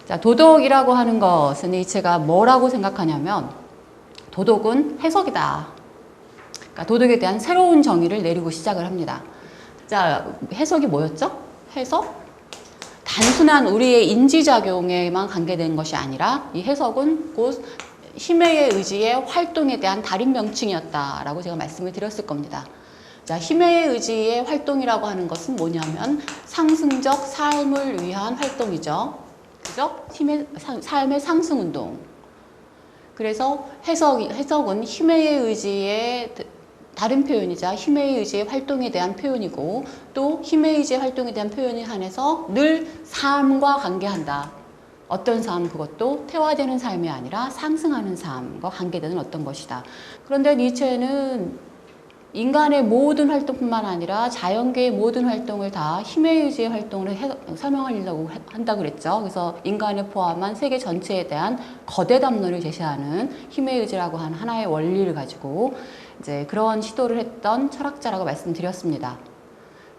자, 도덕이라고 하는 것은 니체가 뭐라고 생각하냐면 도덕은 해석이다. 그러니까 도덕에 대한 새로운 정의를 내리고 시작을 합니다. 자, 해석이 뭐였죠? 해석? 단순한 우리의 인지작용에만 관계된 것이 아니라 이 해석은 곧 힘의 의지의 활동에 대한 다른 명칭이었다라고 제가 말씀을 드렸을 겁니다. 자, 힘의 의지의 활동이라고 하는 것은 뭐냐면 상승적 삶을 위한 활동이죠. 그죠? 삶의 상승 운동. 그래서 해석은 힘의 의지의 다른 표현이자 힘의 의지의 활동에 대한 표현이고 또 힘의 의지의 활동에 대한 표현에 한해서 늘 삶과 관계한다. 어떤 삶, 그것도 퇴화되는 삶이 아니라 상승하는 삶과 관계되는 어떤 것이다. 그런데 니체는 인간의 모든 활동뿐만 아니라 자연계의 모든 활동을 다 힘의 의지의 활동으로 설명하려고 한다고 그랬죠. 그래서 인간을 포함한 세계 전체에 대한 거대 담론을 제시하는 힘의 의지라고 하는 하나의 원리를 가지고 이제 그런 시도를 했던 철학자라고 말씀드렸습니다.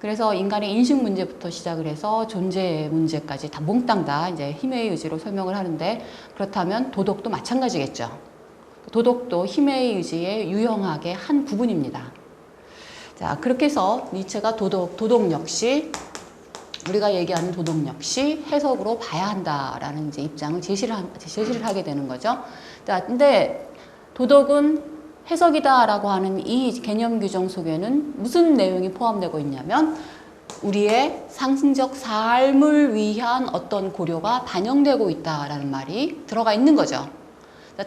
그래서 인간의 인식 문제부터 시작을 해서 존재 문제까지 다 몽땅 다 이제 힘의 의지로 설명을 하는데 그렇다면 도덕도 마찬가지겠죠. 도덕도 힘의 의지의 유형학의 한 부분입니다. 자, 그렇게 해서 니체가 도덕 역시 우리가 얘기하는 도덕 역시 해석으로 봐야 한다라는 이제 입장을 제시를 하게 되는 거죠. 자, 근데 도덕은 해석이다라고 하는 이 개념 규정 속에는 무슨 내용이 포함되고 있냐면 우리의 상승적 삶을 위한 어떤 고려가 반영되고 있다라는 말이 들어가 있는 거죠.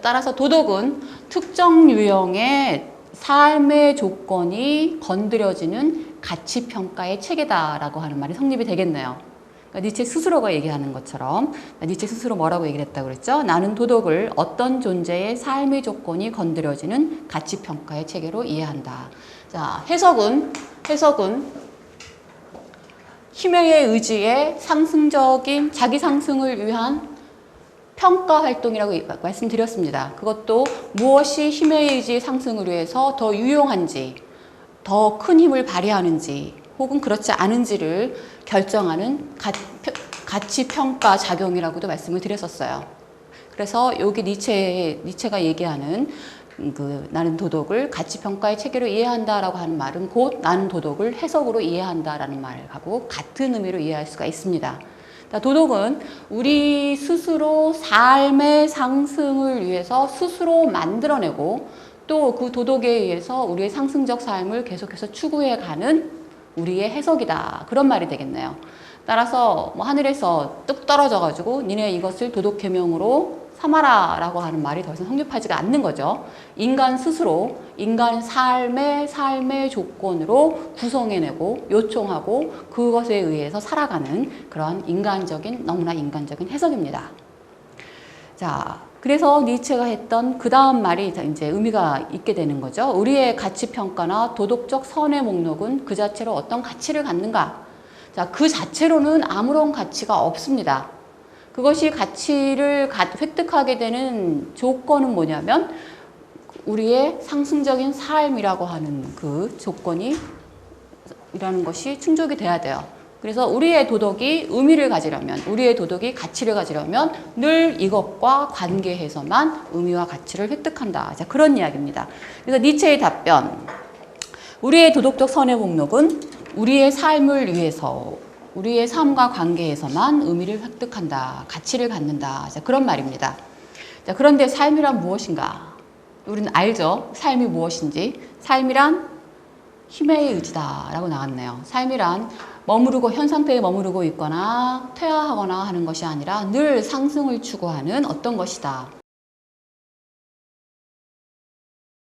따라서 도덕은 특정 유형의 삶의 조건이 건드려지는 가치평가의 체계다라고 하는 말이 성립이 되겠네요. 그러니까 니체 스스로가 얘기하는 것처럼 니체 스스로 뭐라고 얘기를 했다고 그랬죠? 나는 도덕을 어떤 존재의 삶의 조건이 건드려지는 가치평가의 체계로 이해한다. 자, 해석은 힘의 의지의 상승적인 자기 상승을 위한 평가 활동이라고 말씀드렸습니다. 그것도 무엇이 힘의 의지의 상승을 위해서 더 유용한지, 더 큰 힘을 발휘하는지, 혹은 그렇지 않은지를 결정하는 가치 평가 작용이라고도 말씀을 드렸었어요. 그래서 여기 니체가 얘기하는 나는 도덕을 가치 평가의 체계로 이해한다라고 하는 말은 곧 나는 도덕을 해석으로 이해한다라는 말하고 같은 의미로 이해할 수가 있습니다. 도덕은 우리 스스로 삶의 상승을 위해서 스스로 만들어내고 또 그 도덕에 의해서 우리의 상승적 삶을 계속해서 추구해가는 우리의 해석이다. 그런 말이 되겠네요. 따라서 뭐 하늘에서 뚝 떨어져가지고 니네 이것을 도덕 계명으로 삼아라 라고 하는 말이 더 이상 성립하지가 않는 거죠. 인간 스스로 인간 삶의 조건으로 구성해내고 요청하고 그것에 의해서 살아가는 그런 너무나 인간적인 해석입니다. 자, 그래서 니체가 했던 그 다음 말이 이제 의미가 있게 되는 거죠. 우리의 가치평가나 도덕적 선의 목록은 그 자체로 어떤 가치를 갖는가? 자, 그 자체로는 아무런 가치가 없습니다. 그것이 가치를 획득하게 되는 조건은 뭐냐면 우리의 상승적인 삶이라고 하는 그 조건이라는 것이 충족이 돼야 돼요. 그래서 우리의 도덕이 의미를 가지려면, 우리의 도덕이 가치를 가지려면 늘 이것과 관계해서만 의미와 가치를 획득한다. 자, 그런 이야기입니다. 그래서 니체의 답변, 우리의 도덕적 선의 목록은 우리의 삶을 위해서 우리의 삶과 관계에서만 의미를 획득한다. 가치를 갖는다. 자, 그런 말입니다. 자, 그런데 삶이란 무엇인가? 우리는 알죠? 삶이 무엇인지. 삶이란 힘의 의지다 라고 나왔네요. 삶이란 현 상태에 머무르고 있거나 퇴화하거나 하는 것이 아니라 늘 상승을 추구하는 어떤 것이다.